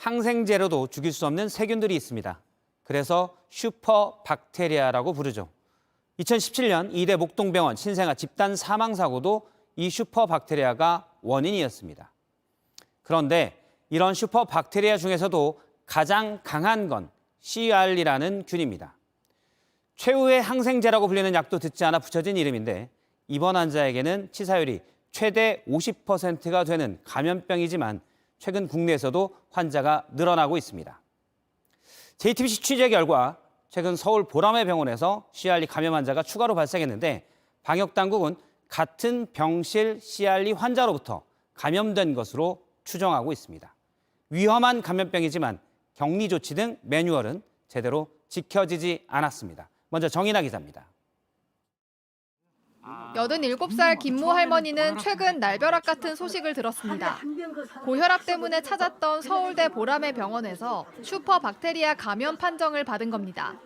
항생제로도 죽일 수 없는 세균들이 있습니다. 그래서 슈퍼박테리아라고 부르죠. 2017년 이대 목동병원 신생아 집단 사망사고도 이 슈퍼박테리아가 원인이었습니다. 그런데 이런 슈퍼박테리아 중에서도 가장 강한 건 CR이라는 균입니다. 최후의 항생제라고 불리는 약도 듣지 않아 붙여진 이름인데 이번 환자에게는 치사율이 최대 50%가 되는 감염병이지만 최근 국내에서도 환자가 늘어나고 있습니다. JTBC 취재 결과 최근 서울 보라매 병원에서 CR리 감염 환자가 추가로 발생했는데 방역당국은 같은 병실 CR리 환자로부터 감염된 것으로 추정하고 있습니다. 위험한 감염병이지만 격리 조치 등 매뉴얼은 제대로 지켜지지 않았습니다. 먼저 정인아 기자입니다. 87살 김모 할머니는 최근 날벼락 같은 소식을 들었습니다. 고혈압 때문에 찾았던 서울대 보라매 병원에서 슈퍼박테리아 감염 판정을 받은 겁니다.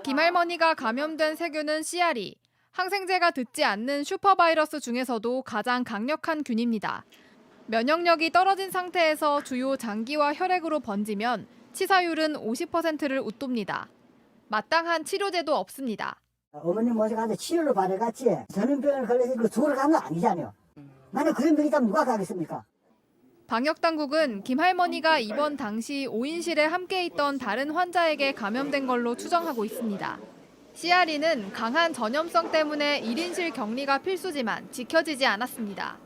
김 할머니가 감염된 세균은 CR이, 항생제가 듣지 않는 슈퍼바이러스 중에서도 가장 강력한 균입니다. 면역력이 떨어진 상태에서 주요 장기와 혈액으로 번지면 치사율은 50%를 웃돕니다. 마땅한 치료제도 없습니다. 어머님 모셔가서 치료를 받아갔지 전염병을 걸려서 죽으러 간 거 아니잖아요. 만약 그런 병이 있다면 누가 가겠습니까? 방역당국은 김 할머니가 입원 당시 5인실에 함께 있던 다른 환자에게 감염된 걸로 추정하고 있습니다. CR리는 강한 전염성 때문에 1인실 격리가 필수지만 지켜지지 않았습니다.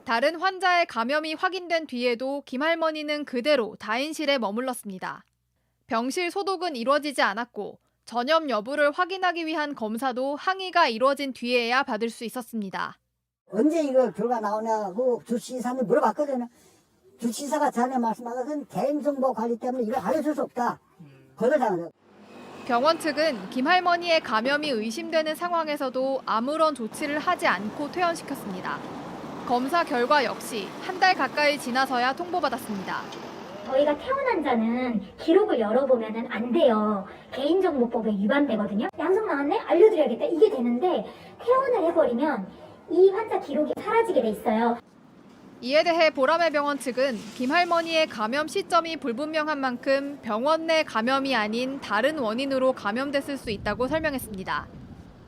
다른 환자의 감염이 확인된 뒤에도 김 할머니는 그대로 다인실에 머물렀습니다. 병실 소독은 이루어지지 않았고 전염 여부를 확인하기 위한 검사도 항의가 이루어진 뒤에야 받을 수 있었습니다. 언제 이거 결과 나오냐고 주치의사한테 물어봤거든요. 주치의사가 전에 말씀하신 개인정보 관리 때문에 이걸 알려줄 수 없다. 거절당하죠. 병원 측은 김 할머니의 감염이 의심되는 상황에서도 아무런 조치를 하지 않고 퇴원시켰습니다. 검사 결과 역시 한 달 가까이 지나서야 통보받았습니다. 저희가 퇴원 환자는 기록을 열어보면 안 돼요. 개인정보법에 위반되거든요. 양성 나왔네? 알려드려야겠다. 이게 되는데 퇴원을 해버리면 이 환자 기록이 사라지게 돼 있어요. 이에 대해 보라매 병원 측은 김 할머니의 감염 시점이 불분명한 만큼 병원 내 감염이 아닌 다른 원인으로 감염됐을 수 있다고 설명했습니다.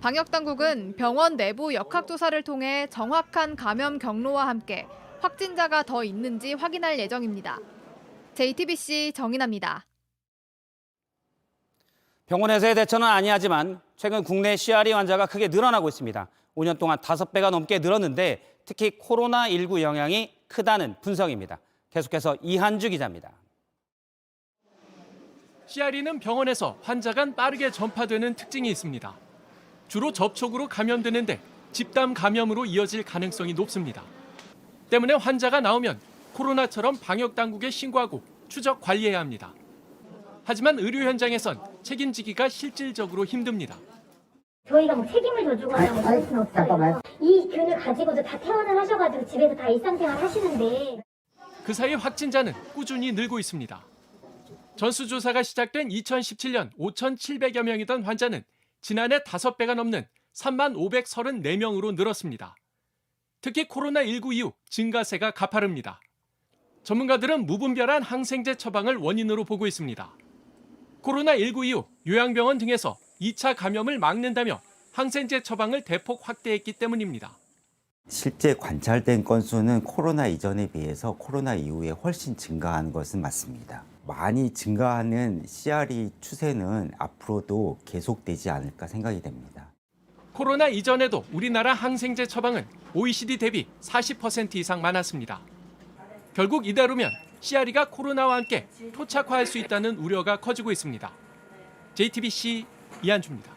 방역당국은 병원 내부 역학조사를 통해 정확한 감염 경로와 함께 확진자가 더 있는지 확인할 예정입니다. JTBC 정인아입니다. 병원에서의 대처는 아니하지만 최근 국내 CR리 환자가 크게 늘어나고 있습니다. 5년 동안 5배가 넘게 늘었는데 특히 코로나19 영향이 크다는 분석입니다. 계속해서 이한주 기자입니다. CR리는 병원에서 환자 간 빠르게 전파되는 특징이 있습니다. 주로 접촉으로 감염되는데 집단 감염으로 이어질 가능성이 높습니다. 때문에 환자가 나오면 코로나처럼 방역당국에 신고하고 추적 관리해야 합니다. 하지만 의료 현장에선 책임지기가 실질적으로 힘듭니다. 저희가 뭐 책임을 져주거나 뭐 그럴 수는 없어요. 이 균을 가지고도 다 퇴원을 하셔가지고 집에서 다 일상생활 하시는데. 그 사이 확진자는 꾸준히 늘고 있습니다. 전수조사가 시작된 2017년 5,700여 명이던 환자는 지난해 5배가 넘는 35,534명으로 늘었습니다. 특히 코로나19 이후 증가세가 가파릅니다. 전문가들은 무분별한 항생제 처방을 원인으로 보고 있습니다. 코로나19 이후 요양병원 등에서 2차 감염을 막는다며 항생제 처방을 대폭 확대했기 때문입니다. 실제 관찰된 건수는 코로나 이전에 비해서 코로나 이후에 훨씬 증가한 것은 맞습니다. 많이 증가하는 CR리 추세는 앞으로도 계속되지 않을까 생각이 됩니다. 코로나 이전에도 우리나라 항생제 처방은 OECD 대비 40% 이상 많았습니다. 결국 이대로면 CR리가 코로나와 함께 토착화할 수 있다는 우려가 커지고 있습니다. JTBC 이한주입니다.